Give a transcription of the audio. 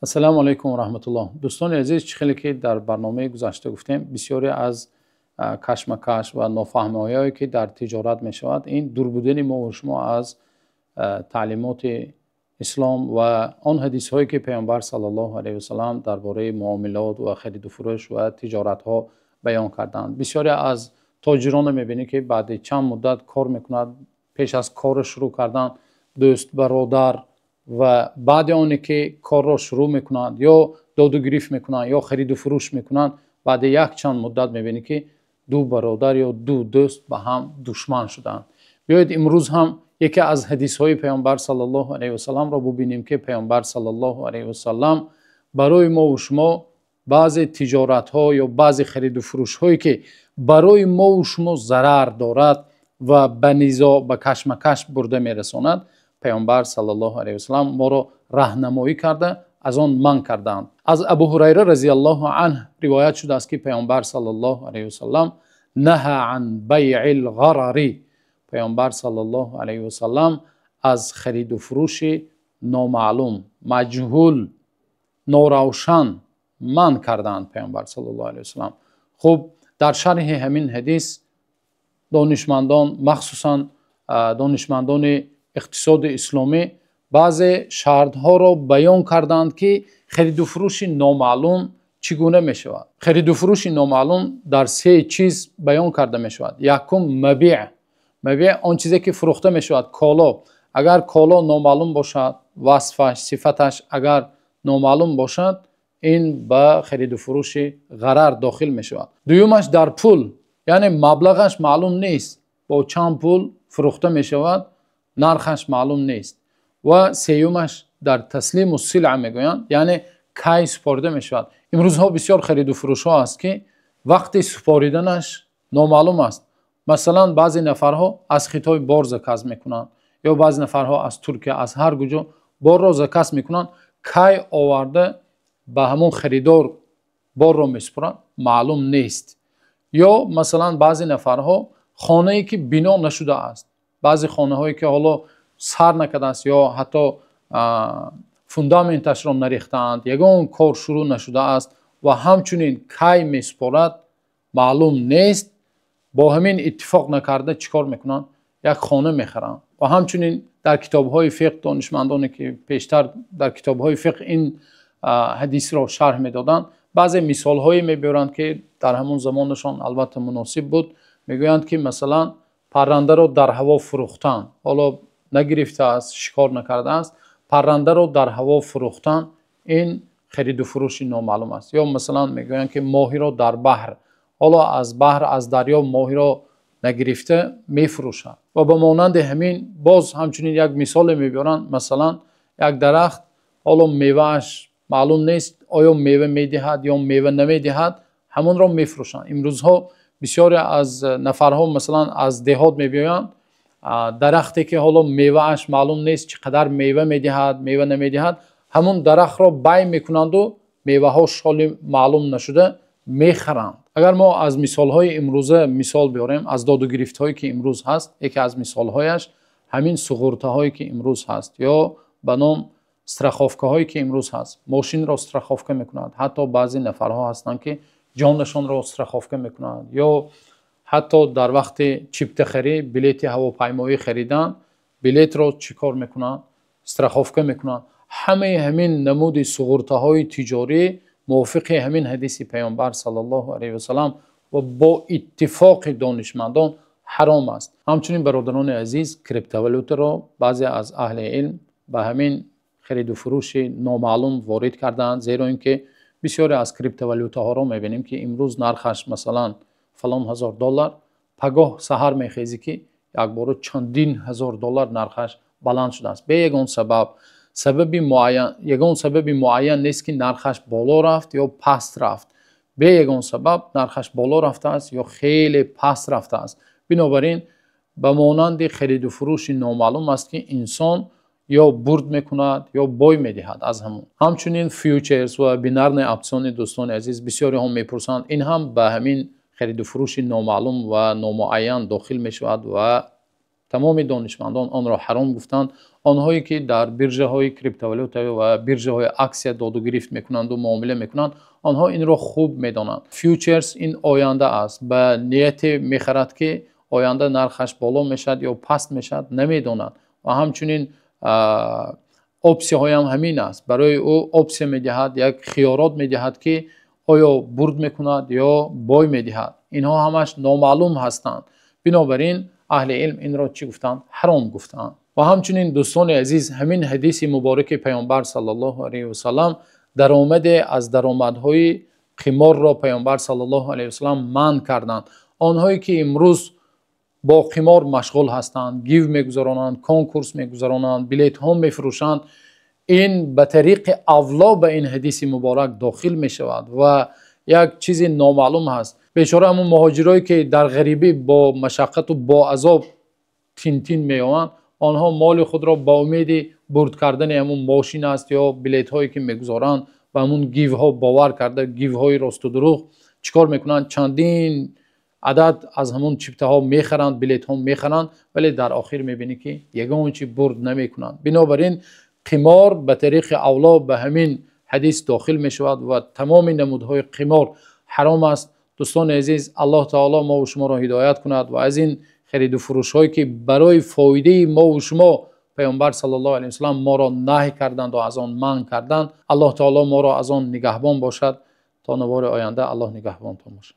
السلام علیکم و رحمت الله. دوستان عزیز، خیلی که در برنامه گذشته گفتیم بسیاری از کشمکش و نافهمی‌هایی که در تجارت می شود این دور بودن ما و شما از تعلیمات اسلام و آن حدیث هایی که پیامبر صلی الله علیه و سلم درباره معاملات و خرید و فروش و تجارت ها بیان کردند. بسیاری از تاجران می‌بینی که بعد چند مدت کار میکنند، پیش از کار شروع کردن دوست برادر و بعد آنی که کار را شروع میکنند یا داد و گریفت میکنند یا خرید و فروش میکنند، بعد یک چند مدت میبینی که دو برادر یا دو دوست با هم دشمن شدند. بیایید امروز هم یکی از حدیث های پیامبر صلی الله علیه و سلم را ببینیم که پیامبر صلی الله علیه و سلم برای ما و شما بعضی تجارت ها یا بعضی خرید و فروش هایی که برای ما و شما ضرر دارد و به نزاع به کشمکش برده میرساند، پیامبر صلی الله علیه و سلم ما را راهنمایی کرده، از آن منع کردند. از ابو هریره رضی الله عنه روایت شده است که پیامبر صلی الله علیه و سلم نهى عن بیع الغرر، پیامبر صلی الله علیه و سلم از خرید و فروش نامعلوم، مجهول، ناروشن منع کردند پیامبر صلی الله علیه و سلم. خب در شرح همین حدیث دانشمندان، مخصوصا دانشمندان اقتصاد اسلامی، بعضی شرطها را بیان کردند که خرید و فروش نامعلوم چگونه می شود. خرید و فروش نامعلوم در سه چیز بیان کرده می شود. یکم مبیع آن چیزی که فروخته می شود، کالا. اگر کالا نامعلوم باشد، وصفش، صفتش اگر نامعلوم باشد، این به خرید و فروش غرر داخل می شود. دویمش در پول، یعنی مبلغش معلوم نیست، با چند پول فروخته می شود، نرخش معلوم نیست. و سیومش در تسلیم و سلع میگویند، یعنی کی سپارده می شود. امروزها بسیار خرید و فروش ها است که وقتی سپاریدنش نامعلوم است. مثلا بعضی نفرها از خطای بار زکات میکنند یا بعضی نفرها از ترکیه، از هر کجا بار را زکات میکنند، کی آورده به همون خریدار بار را میسپارند معلوم نیست. یا مثلا بعضی نفرها خانه ای که بنا نشده است، بعضی خانه هایی که حالا سر نکرده است یا حتی فوندامنتش را نریختند، یگان کار شروع نشده است و همچنین کی میسپارد معلوم نیست، با همین اتفاق نکرده چیکار میکنند؟ یک خانه میخرند. و همچنین در کتاب های فقه دانشمندانی که پیشتر در کتاب های فقه این حدیث را شرح میدادند، بعضی مثال هایی میبرند که در همون زمانشان البته مناسب بود. میگویند که مثلا پرنده را در هوا فروختن، حالا نگرفته است، شکار نکرده است، پرنده را در هوا فروختن، این خرید و فروش نامعلوم است. یا مثلا میگویند که ماهی را در بحر، حالا از بحر، از دریا ماهی را نگرفته میفروشند. و به مانند همین باز همچنین یک مثال میبرند، مثلا یک درخت حالا میوهش معلوم نیست آیا میوه میدهد یا میوه نمیدهد، همون را میفروشند. امروزها بسیاری از نفرها مثلا از دهات میبیایند، درختی که حالا میوهش معلوم نیست چقدر میوه میدهد میوه نمیدهد، همون درخت را بیع میکنند و میوه ها شالی معلوم نشده میخرند. اگر ما از مثال های امروزه مثال بیاریم، از داد و گرفت هایی که امروز هست، یکی از مثال هایش همین سغورته هایی که امروز هست یا به نام استراخوفکه هایی که امروز هست. ماشین را استراخوفکه میکنند، حتی بعضی نفرها هستند که جانشان را استراخوفکه میکنند، یا حتی در وقت چیپتخری بلیت هواپیمایی خریدن، بلیت را چیکار میکنند؟ استراخوفکه میکنند. همه همین نمود سغورته های تجاری موافق همین حدیث پیامبر صلی الله علیه و سلم و با اتفاق دانشمندان حرام است. همچنین برادران عزیز، کریپتوالوتا را بعضی از اهل علم به همین خرید و فروش نامعلوم وارد کردند، زیرا اینکه بسیاری از کریپتوالوتا ها را میبینیم که امروز نرخش مثلا فلان هزار دلار، پگاه سحر میخیزی که یک بار چندین هزار دلار نرخش بلند شده است. به یگان سبب معین نیست که نرخش بالا رفت یا پست رفت. به یگان سبب نرخش بالا رفته است یا خیلی پست رفته است. بنابراین به مانند خرید و فروش نامعلوم است که انسان یا برد میکند یا بای میدهد از همون. همچنین فیوچرز و بینرن اپسیون دوستان عزیز، بسیاری هم میپرسند، این هم به همین خرید و فروش نامعلوم و نامعین داخل می شود و تمام دانشمندان آن را حرام گفتند. آنهایی که در بیرژه های کریپتوالوتا و بیرژه های اکسیا داد و گرفت میکنند و معامله میکنند، آنها این را خوب میدانند. فیوچرز این آینده است، به نیت میخرد که آینده نرخش بالا میشد یا پست میشد نمیدانند. و همچنین اپسی های هم همین است. برای او اپسی میدهد، یک خیارات میدهد که آیا برد میکند یا بای میدهد. اینها همش نامعلوم هستند. بنابراین اهل علم این را چی گفتند؟ حرام گفتند. و همچنین دوستان عزیز، همین حدیث مبارک پیامبر صلی الله علیه و سلم درآمده از درآمدهای قمار را پیامبر صلی الله علیه و سلم منع کردند. آنهایی که امروز با قمار مشغول هستند، گیو میگذارانند، کنکورس میگذارانند، بلیط ها میفروشند، این به طریق اولا به این حدیث مبارک داخل می شود و یک چیز نامعلوم هست. بیچاره همون مهاجرایی که در غریبی با مشقت و با عذاب تین می آوند، آنها مال خود را با امید برد کردن همون ماشین است یا بلیط هایی که میگذارند و همون گیو ها باور کرده، گیو های راست و دروغ چیکار میکنند؟ چندین عدد از همون چیپته ها میخرند، بلیط ها میخرند، ولی در آخر میبینی که یگان چی برد نمیکنند. بنابراین قمار به طریق اولا به همین حدیث داخل می شود و تمام نمودهای قمار حرام است. دوستان عزیز، الله تعالی ما و شما را هدایت کند و از این خرید و فروش هایی که برای فایده ما و شما پیامبر صلی الله علیه و سلم ما را نهی کردند و از آن منع کردند، الله تعالی ما را از آن نگهبان باشد. تا نوار آینده الله نگهبانتان باشد.